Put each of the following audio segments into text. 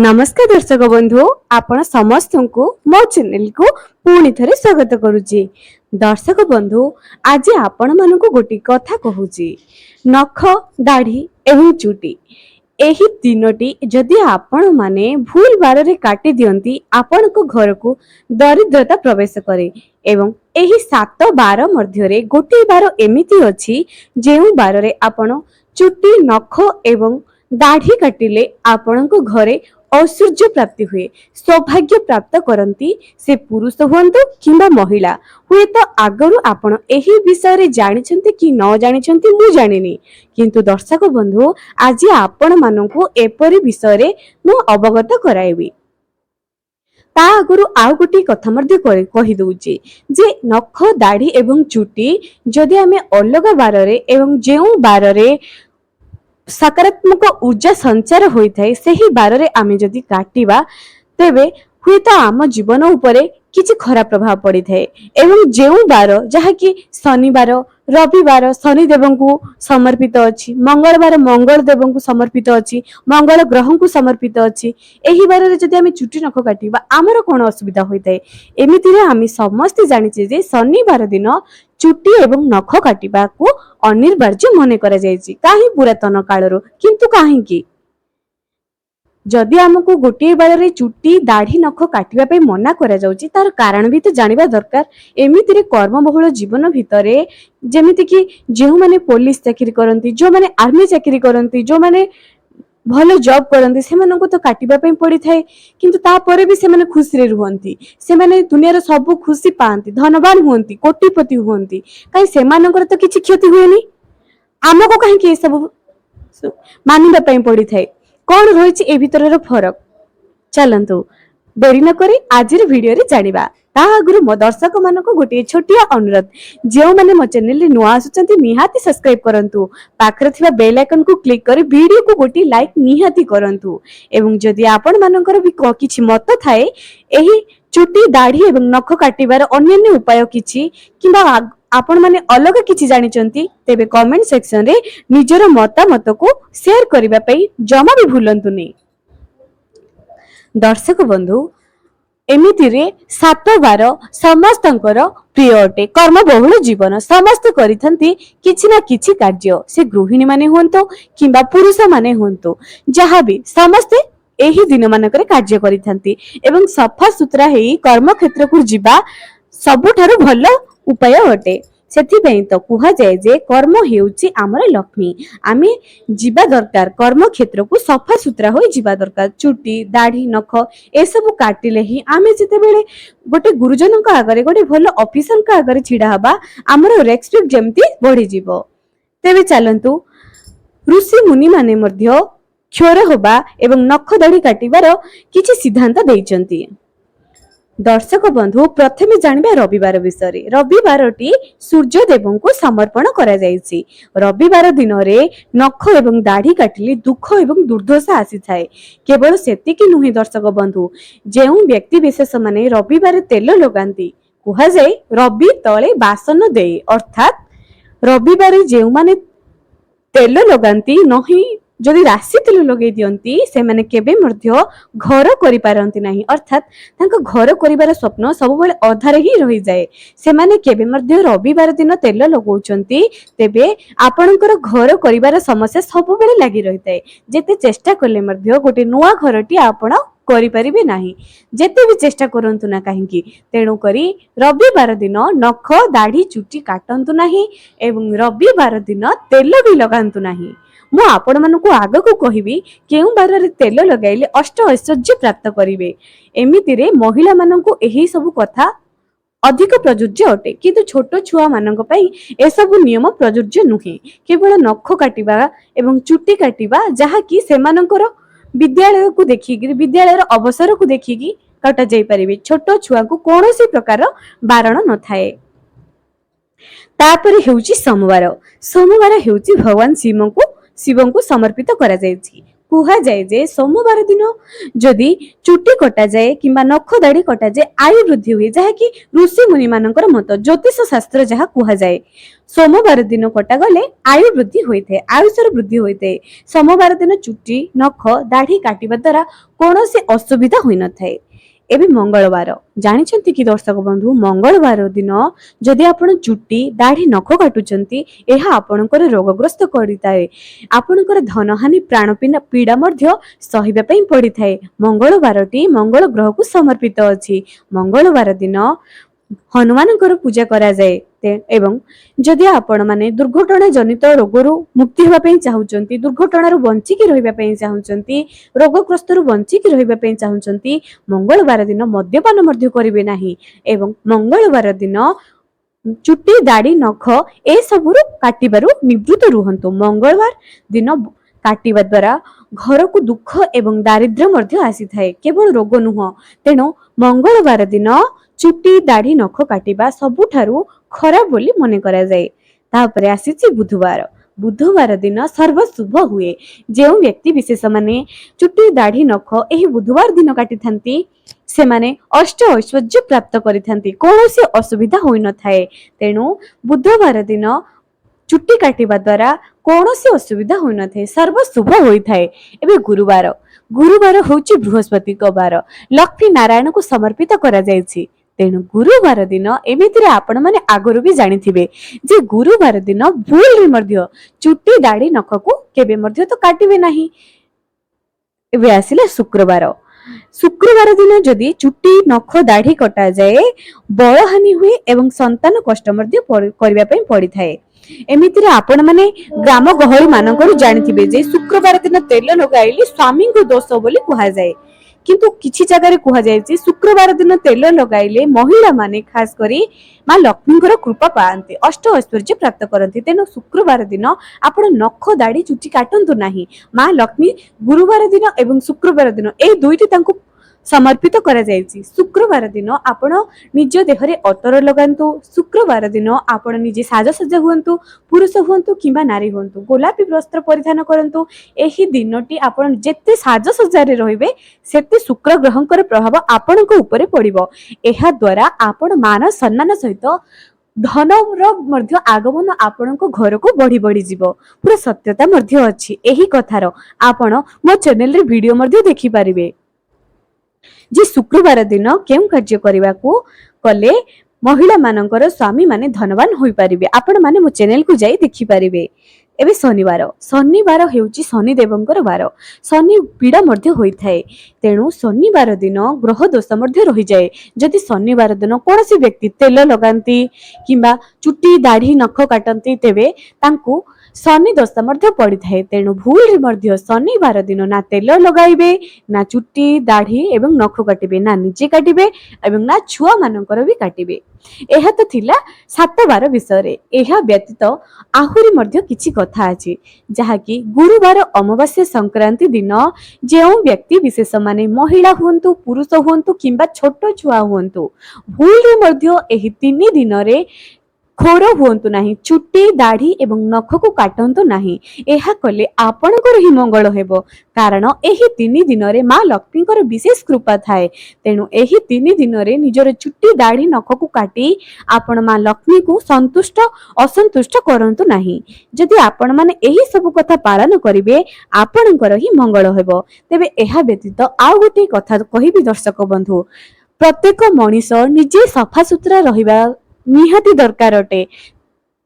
नमस्कार दर्शक बंधु आपण समस्त को मो चैनल को पुणी थे स्वागत करुच्ची। दर्शक बंधु आज आपण मान गोटे कथा कहूची नख दाढ़ी एवं चुटी एही तीनोटी जदि आपण माने भूल बार रे काटी दियंती आपण को घर को दरिद्रता प्रवेश करे एवं एही 7 बार मध्य रे गोटे बार एमिति अछि जेउ बार रे आपण चुटी नख एवं दाढ़ी काटिले आपण को घरे ऐश्वर्य प्राप्ति हुए सौभाग्य प्राप्त करती से पुरुष हुंतु किंबा महिला हुए तो आगरु आपण एही विषय रे जानिछंती कि न जानिछंती मु जानिनी किंतु दर्शक बंधु आज आपण मानकु एपरि विषय रे मु अवगत कराइबी। ता आगरु आउ गोटी कथा मध्य कहि दउची जे नख दाढ़ी एवं चुटी जदि आमे अलग बार रे एवं जेउ बार रे सकारात्मक ऊर्जा संचार होता है से ही बार रे आमे जदि काटिबा तेबे हुए तो आम जीवन उपरे किछि खराब प्रभाव पड़ी थाए एवं जेउ बार जहा कि शनिवार रविवार शनि देव को समर्पित अछि मंगलवार मंगल देव को समर्पित अछि मंगल ग्रह को समर्पित अछि एही बार रे जदि आमे चुटी नख काटिबा आमर कोन असुविधा होइताए एमिति रे आमे समस्त जानिछे जे शनिवार दिन चुटी एवं नख काटिबा को अनिवार्य मने करा जायछि काहे पुरातन कालरो किंतु काहे कि जदि आमको गोटे बार रे चुटी दाढ़ी नख काटिबा पे मना करा जाउची तार कारण भी तो जानिबा दरकार। एमिति रे कर्मबहुल जीवन भितरे जेमिति कि जेउ माने पुलिस चाकरी करंती जो माने आर्मी चाकरी करंती जो माने भलो जॉब करंती से मानको तो काटिबा पे पड़ी थाए किंतु ता परे भी से माने खुशी रे रुहंती से माने दुनिया रे सब खुशी पांती धनवान हुंती कोटिपति हुंती काई से मानकर तो किछि क्षति हुएनी आमको काहे कि सब मानिबा पे पड़ी थाए कौन रही ए भितर फरक चलतु डेरी न करी आज वीडियो रे जानिबा। ता आगुरु मो दर्शक मानक गोटे छोटिया अनुरोध जो माने मो चैनल रे नुआ आसुचंती निहाती सब्सक्राइब करंतु पाखरे थिबा बेल आइकन को क्लिक करी वीडियो को गोटे लाइक निहाती करंतु एवं जदि आपण मानकर भी किछि मत थाए एही चुटी दाढ़ी एवं नख काटिबार अन्य उपाय किछि किंबा आपण माने अलग किछि जानिचंती तेबे कमेंट सेक्शन रे निजर मतामत को शेयर करिबा पई जमा भी भूलंतु नहीं। दर्शक बंधु एमिति रे 7 बार समस्तंकर प्रिय अटे कर्म बहुल जीवन समस्त करिथंती किछि ना किछि कार्य से गृहिणी माने हुंतो किंबा पुरुष माने हुंतो जहा भी समस्त एही दिन मानकरे कार्य करिथंती एवं सफा सुतरा हेई कर्म क्षेत्र को जिबा सबुठारु भलो उपाय अटे सेथिबेई तो कुहा जाय जे कर्म हेउची हमर लक्ष्मी आमे जीवा दरकार कर्म क्षेत्र को सफा सुतरा होई जीवा दरकार चुटी दाढ़ी नख ए सब काटिले ही आमे जते बेले गोटे गुरुजन का आगरे गोटे भलो ऑफिसर का आगरे छिडा हबा हमर रेस्पेक्ट जेमती बढ़ी जीवो। तेबे चलंतु ऋषि मुनि माने मध्य क्षोर होबा एवं नख दाढ़ी काटिबार किछि सिद्धांत देइचंती। दर्शक बंधु प्रथमे जानिबा रविवार विषय रविवारटी सूर्य देवों को समर्पण करा जायछि। रविवार दिन रे नख एवं दाढ़ी काटिले दुख एवं दुर्दशा आसी थाए केवल सेतिकी नुहे दर्शक बंधु जेउ व्यक्ति विशेष माने रविवार तेल लगांती कुहा जाय रवि तळे बासन दे अर्थात रविवार जेउ माने तेल लगांती नहीं जदि राशि तेल लगे दियंती से माने केबे मध्य घर करि पारंती नाही अर्थात तांको घर करिवार स्वप्न सब बेले अधारे ही रहि जाए से माने केबे मध्य रविवार दिन तेल लगौचंती तेबे आपणकर घर करिवार समस्या सब बेले लागि रहिताए जेते चेष्टा करले मध्य गोटे नुआ घरटी आपण करि परिबे नाही जेते भी चेष्टा करंतु ना काहेकि तेणु करी रविवार दिन नख दाढ़ी चुटी काटंतु नाही एवं रविवार दिन तेल भी लगांतु नाही। मु आपण मानकु आगकु कहिबी केउ बार रे तेल लगाइले अष्ट ऐश्वर्य प्राप्त करिवे एमिति रे महिला मानकु एही सब कथा अधिक प्रयोज्य अटे किंतु छोट छुआ मानक पई ए सब नियम प्रयोज्य नुहे केवल नख काटिबा एवं चुटी काटिबा जहा कि सेमानकर विद्यालय को देखिकी विद्यालय अवसर को देखिकी काटा जाई परिबे छोट छुआ को कोनोसी प्रकार बारण न थाए। तापर हेउची सोमवार सोमवार हेउची भगवान शिव को समर्पित करा जायछि କୁହାଯାଏ ଯେ ସୋମବାର ଦିନ ଯଦି ଚୁଟି କଟାଯାଏ କିମ୍ବା ନଖ ଦାଢି କଟାଯାଏ ଆୟୁ ବୃଦ୍ଧି ହୁଏ, ଯାହାକି ଋଷି ମୁନି ମାନଙ୍କର ମତ, ଜ୍ୟୋତିଷ ଶାସ୍ତ୍ର ଯାହା କୁହାଯାଏ। ସୋମବାର ଦିନ କଟାଗଲେ ଆୟୁ ବୃଦ୍ଧି ହୋଇଥାଏ, ଆୟୁଷର ବୃଦ୍ଧି ହୋଇଥାଏ। ସୋମବାର ଦିନ ଚୁଟି ନଖ ଦାଢି କାଟିବା ଦ୍ୱାରା କୌଣସି ଅସୁବିଧା ହୋଇନଥାଏ। ଏବେ ମଙ୍ଗଳବାର, ଜାଣିଛନ୍ତି କି ଦର୍ଶକ ବନ୍ଧୁ, ମଙ୍ଗଳବାର ଦିନ ଯଦି ଆପଣ ଚୁଟି ଦାଢି ନଖ କାଟୁଛନ୍ତି ଏହା ଆପଣଙ୍କର ରୋଗଗ୍ରସ୍ତ କରିଥାଏ। ଆପଣଙ୍କର ଧନହାନି ପ୍ରାଣ ପୀଡା ମଧ୍ୟ ସହିବା ପାଇଁ ପଡିଥାଏ। ମଙ୍ଗଳବାରଟି ମଙ୍ଗଳ ଗ୍ରହକୁ ସମର୍ପିତ ଅଛି। ମଙ୍ଗଳବାର ଦିନ ହନୁମାନଙ୍କର ପୂଜା କରାଯାଏ। ଏବଂ ଯଦି ଆପଣ ମାନେ ଦୁର୍ଘଟଣା ଜନିତ ରୋଗରୁ ମୁକ୍ତି ହେବା ପାଇଁ ଚାହୁଁଛନ୍ତି, ଦୁର୍ଘଟଣାରୁ ବଞ୍ଚିକି ରହିବା ପାଇଁ ଚାହୁଁଛନ୍ତି, ରୋଗଗ୍ରସ୍ତରୁ ବଞ୍ଚିକି ରହିବା ପାଇଁ ଚାହୁଁଛନ୍ତି, ମଙ୍ଗଳବାର ଦିନ ମଦ୍ୟପାନ ମଧ୍ୟ କରିବେ ନାହିଁ। ଏବଂ ମଙ୍ଗଳବାର ଦିନ ଚୁଟି ଦାଢି ନଖ ଏସବୁରୁ କାଟିବାରୁ ନିବୃତ୍ତ ରୁହନ୍ତୁ। ମଙ୍ଗଳବାର ଦିନ କାଟିବା ଦ୍ୱାରା ଘରକୁ ଦୁଃଖ ଏବଂ ଦାରିଦ୍ର୍ୟ ମଧ୍ୟ ଆସିଥାଏ, କେବଳ ରୋଗ ନୁହଁ। ତେଣୁ ମଙ୍ଗଳବାର ଦିନ ଚୁଟି ଦାଢି ନଖ କାଟିବା ସବୁଠାରୁ ଖରାପ ବୋଲି ମନେ କରାଯାଏ। ତାପରେ ଆସିଛି ବୁଧବାର। ବୁଧବାର ଦିନ ସର୍ବଶୁଭ ହୁଏ। ଯେଉଁ ବ୍ୟକ୍ତି ବିଶେଷ ମାନେ ଚୁଟି ଦାଢି ନଖ ଏହି ବୁଧବାର ଦିନ କାଟିଥାନ୍ତି ସେମାନେ ଅଷ୍ଟ ଐଶ୍ୱର୍ଯ୍ୟ ପ୍ରାପ୍ତ କରିଥାନ୍ତି, କୌଣସି ଅସୁବିଧା ହୋଇନଥାଏ। ତେଣୁ ବୁଧବାର ଦିନ ଚୁଟି କାଟିବା ଦ୍ୱାରା କୌଣସି ଅସୁବିଧା ହୋଇନଥାଏ, ସର୍ବଶୁଭ ହୋଇଥାଏ। ଏବେ ଗୁରୁବାର। ଗୁରୁବାର ହେଉଛି ବୃହସ୍ପତିଙ୍କ ବାର, ଲକ୍ଷ୍ମୀ ନାରାୟଣଙ୍କୁ ସମର୍ପିତ କରାଯାଇଛି। ତେଣୁ ଗୁରୁବାର ଦିନ ଏମିତିରେ ଆପଣ ମାନେ ଆଗରୁ ବି ଜାଣିଥିବେ ଯେ ଗୁରୁବାର ଦିନ ଭୁଲରେ ମଧ୍ୟ ଚୁଟି ଦାଢି ନଖକୁ କେବେ ମଧ୍ୟ ତ କାଟିବେ ନାହିଁ। ଏବେ ଆସିଲା ଶୁକ୍ରବାର। ଶୁକ୍ରବାର ଦିନ ଯଦି ଚୁଟି ନଖ ଦାଢି କଟାଯାଏ ବଳହାନି ହୁଏ ଏବଂ ସନ୍ତାନ କଷ୍ଟ ମଧ୍ୟ କରିବା ପାଇଁ ପଡିଥାଏ। ଏମିତିରେ ଆପଣ ମାନେ ଗ୍ରାମ ଗହଳି ମାନଙ୍କରୁ ଜାଣିଥିବେ ଯେ ଶୁକ୍ରବାର ଦିନ ତେଲ ଲଗାଇଲେ ସ୍ୱାମୀଙ୍କ ଦୋଷ ବୋଲି କୁହାଯାଏ। କିନ୍ତୁ କିଛି ଜାଗାରେ କୁହାଯାଇଛି ଶୁକ୍ରବାର ଦିନ ତେଲ ଲଗାଇଲେ ମହିଳା ମାନେ ଖାସ କରି ମା ଲକ୍ଷ୍ମୀଙ୍କର କୃପା ପାଆନ୍ତି, ଅଷ୍ଟ ଐଶ୍ୱର୍ଯ୍ୟ ପ୍ରାପ୍ତ କରନ୍ତି। ତେଣୁ ଶୁକ୍ରବାର ଦିନ ଆପଣ ନଖ ଦାଢି ଚୁଟି କାଟନ୍ତୁ ନାହିଁ। ମା ଲକ୍ଷ୍ମୀ ଗୁରୁବାର ଦିନ ଏବଂ ଶୁକ୍ରବାର ଦିନ ଏହି ଦୁଇଟି ତାଙ୍କୁ ସମର୍ପିତ କରାଯାଇଛି। ଶୁକ୍ରବାର ଦିନ ଆପଣ ନିଜ ଦେହରେ ଅତର ଲଗାନ୍ତୁ। ଶୁକ୍ରବାର ଦିନ ଆପଣ ନିଜେ ସାଜସଜ୍ଜା ହୁଅନ୍ତୁ, ପୁରୁଷ ହୁଅନ୍ତୁ କିମ୍ବା ନାରୀ ହୁଅନ୍ତୁ, ଗୋଲାପୀ ବସ୍ତ୍ର ପରିଧାନ କରନ୍ତୁ। ଏହି ଦିନଟି ଆପଣ ଯେତେ ସାଜସଜ୍ଜାରେ ରହିବେ ସେତେ ଶୁକ୍ର ଗ୍ରହଙ୍କର ପ୍ରଭାବ ଆପଣଙ୍କ ଉପରେ ପଡିବ। ଏହା ଦ୍ୱାରା ଆପଣ ମାନ ସମ୍ମାନ ସହିତ ଧନର ମଧ୍ୟ ଆଗମନ ଆପଣଙ୍କ ଘରକୁ ବଢି ବଢିଯିବ। ପୁରା ସତ୍ୟତା ମଧ୍ୟ ଅଛି ଏହି କଥାର। ଆପଣ ମୋ ଚ୍ୟାନେଲରେ ଭିଡିଓ ମଧ୍ୟ ଦେଖିପାରିବେ ଯେ ଶୁକ୍ରବାର ଦିନ କେଉଁ କାର୍ଯ୍ୟ କରିବାକୁ କଲେ ମହିଳା ମାନଙ୍କର ସ୍ୱାମୀ ମାନେ ଧନବାନ ହୋଇପାରିବେ। ଆପଣ ମାନେ ମୋ ଚ୍ୟାନେଲକୁ ଯାଇ ଦେଖିପାରିବେ। ଏବେ ଶନିବାର। ଶନିବାର ହେଉଛି ଶନି ଦେବଙ୍କର ବାର, ଶନି ପୀଡା ମଧ୍ୟ ହୋଇଥାଏ। ତେଣୁ ଶନିବାର ଦିନ ଗ୍ରହ ଦୋଷ ମଧ୍ୟ ରହିଯାଏ। ଯଦି ଶନିବାର ଦିନ କୌଣସି ବ୍ୟକ୍ତି ତେଲ ଲଗାନ୍ତି କିମ୍ବା ଚୁଟି ଦାଢି ନଖ କାଟନ୍ତି ତେବେ ତାଙ୍କୁ ଶନି ଦୋଷ ମଧ୍ୟ ପଡିଥାଏ। ତେଣୁ ଭୁଲରେ ମଧ୍ୟ ଶନିବାର ଦିନ ନା ତେଲ ଲଗାଇବେ, ନା ଚୁଟି ଦାଢି ଏବଂ ନଖ କାଟିବେ, ନା ନିଜେ କାଟିବେ ଏବଂ ନା ଛୁଆ ମାନଙ୍କର ବି କାଟିବେ। ଏହା ତ ଥିଲା 7 ବାର ବିଷୟରେ। ଏହା ବ୍ୟତୀତ ଆହୁରି ମଧ୍ୟ କିଛି କଥା ଅଛି, ଯାହାକି ଗୁରୁବାର ଅମାବାସ୍ୟା ସଂକ୍ରାନ୍ତି ଦିନ ଯେଉଁ ବ୍ୟକ୍ତି ବିଶେଷ ମାନେ ମହିଳା ହୁଅନ୍ତୁ ପୁରୁଷ ହୁଅନ୍ତୁ କିମ୍ବା ଛୋଟ ଛୁଆ ହୁଅନ୍ତୁ ଭୁଲରେ ମଧ୍ୟ ଏହି 3 ଦିନରେ ଖୋର ହୁଅନ୍ତୁ ନାହିଁ, ଚୁଟି ଦାଢି ଏବଂ ନଖକୁ କାଟନ୍ତୁ ନାହିଁ। ଏହା କଲେ ଆପଣଙ୍କର ହିଁ ମଙ୍ଗଳ ହେବ, କାରଣ ଏହି 3 ଦିନରେ ମା ଲକ୍ଷ୍ମୀଙ୍କର ବିଶେଷ କୃପା ଥାଏ। ତେଣୁ ଏହି 3 ଦିନରେ ନିଜର ଚୁଟି ଦାଢି ନଖକୁ କାଟି ଆପଣ ମା ଲକ୍ଷ୍ମୀକୁ ସନ୍ତୁଷ୍ଟ ଅସନ୍ତୁଷ୍ଟ କରନ୍ତୁ ନାହିଁ। ଯଦି ଆପଣ ମାନେ ଏହି ସବୁ କଥା ପାଳନ କରିବେ ଆପଣଙ୍କର ହିଁ ମଙ୍ଗଳ ହେବ। ତେବେ ଏହା ବ୍ୟତୀତ ଆଉ ଗୋଟିଏ କଥା କହିବି ଦର୍ଶକ ବନ୍ଧୁ, ପ୍ରତ୍ୟେକ ମଣିଷ ନିଜେ ସଫାସୁତୁରା ରହିବା ନିହାତି ଦରକାର ଅଟେ।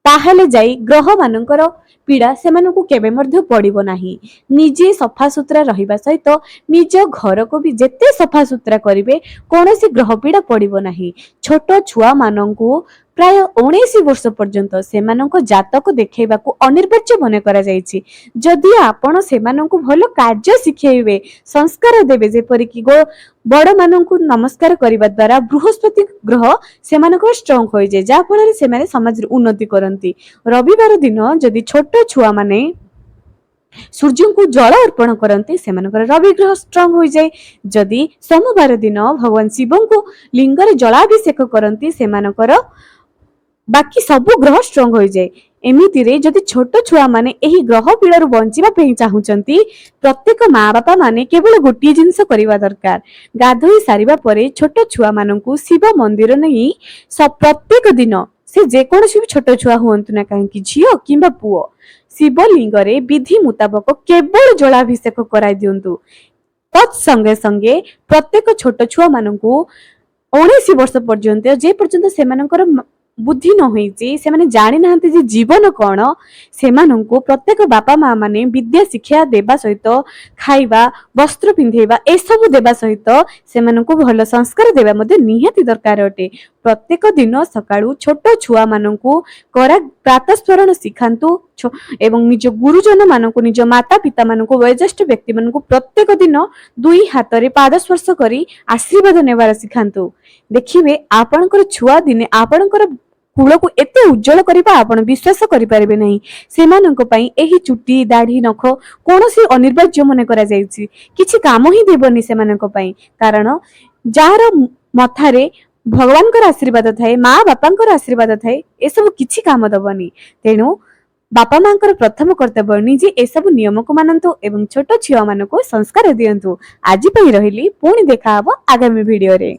ତାହେଲେ ଯାଇ ଗ୍ରହ ମାନଙ୍କର ପୀଡା ସେମାନଙ୍କୁ କେବେ ମଧ୍ୟ ପଡିବ ନାହିଁ। ନିଜେ ସଫାସୁତୁରା ରହିବା ସହିତ ନିଜ ଘରକୁ ବି ଯେତେ ସଫାସୁତୁରା କରିବେ କୌଣସି ଗ୍ରହ ପୀଡା ପଡିବ ନାହିଁ। ଛୋଟ ଛୁଆ ମାନଙ୍କୁ ପ୍ରାୟ 19 ବର୍ଷ ପର୍ଯ୍ୟନ୍ତ ସେମାନଙ୍କ ଜାତକ ଦେଖେଇବାକୁ ଅନିବାର୍ଯ୍ୟ ମନେ କରାଯାଇଛି। ଯଦି ଆପଣ ସେମାନଙ୍କୁ ଭଲ କାର୍ଯ୍ୟ ଶିଖେଇବେ, ସଂସ୍କାର ଦେବେ, ଯେପରିକି ବଡ ମାନଙ୍କୁ ନମସ୍କାର କରିବା ଦ୍ୱାରା ବୃହସ୍ପତି ଗ୍ରହ ସେମାନଙ୍କର ଷ୍ଟ୍ରଙ୍ଗ ହୋଇଯାଏ, ଯାହା ଫଳରେ ସେମାନେ ସମାଜରେ ଉନ୍ନତି କରନ୍ତି। ରବିବାର ଦିନ ଯଦି ଛୋଟ ଛୁଆ ମାନେ ସୂର୍ଯ୍ୟଙ୍କୁ ଜଳ ଅର୍ପଣ କରନ୍ତି ସେମାନଙ୍କର ରବି ଗ୍ରହ ଷ୍ଟ୍ରଙ୍ଗ ହୋଇଯାଏ। ଯଦି ସୋମବାର ଦିନ ଭଗବାନ ଶିବଙ୍କୁ ଲିଙ୍ଗରେ ଜଳାଭିଷେକ କରନ୍ତି ସେମାନଙ୍କର ବାକି ସବୁ ଗ୍ରହ ଷ୍ଟ୍ରଙ୍ଗ ହୋଇଯାଏ। एमितिरे जदि छोट छुआ माने एही ग्रह पीड़ारु बंचिबा पई चाहुचंती प्रत्येक माँ बापा माने केवल गोटिए जिनिस करिबा दरकार। गाधोई सारिबा परे छोट छुआ माननकु शिव मंदिर नहीं प्रत्येक दिन से जेकोसी भी छोट छुआ हुअंतु ना काहेकि झियो किंबा पुओ शिवलिंगरे विधि मुताबक केवल जलाभिषेक कराई दियंतु। तत्संगे संगे प्रत्येक छोट छुआ माननकु 19 वर्ष पर्यंत जे पर्यंत सेमानकर बुद्धि न होईची से माने जानि नाहंती जे जीवन कोन सेमानंको प्रत्येक बापा माँ माने विद्या शिक्षा देबा सहित खाइबा वस्त्र पिंधेबा ए सब देबा सहित सेमानंको भल संस्कार देबा मध्ये निहाती दरकार अटे। प्रत्येक दिन सकाळू छोट छुआ माननकु करा प्रातस्मरण शिखांतु एवं निज गुरुजन माननकु निज माता पिता माननकु वयोज्येष्ठ व्यक्ति माननकु प्रत्येक दिन दुई हातरे पाद स्पर्श करी आशीर्वाद नेबार शिखांतु। देखिबे आपणकर छुआ दिने आपणकर कूल को एते उज्जवल करिबा आपण विश्वास करि परिबे नहीं। सेमानंक पई एही चुट्टी दाढ़ी नख कोनोसी अनिर्वाज्य मने करा जायछि किछि काम ही देबनी सेमानंक पई कारण जार मथारे भगवानकर आशीर्वाद थाए माँ बापांकर आशीर्वाद थाए ए सब किछि काम दबनी। तेणु बापा मांकर प्रथम कर्तव्य निजे ए सब नियम को मानंतु एवं छोट छिया मानको संस्कार दियंतु। आज पई रहिली पुणी देखा हबो आगामी वीडियो रे।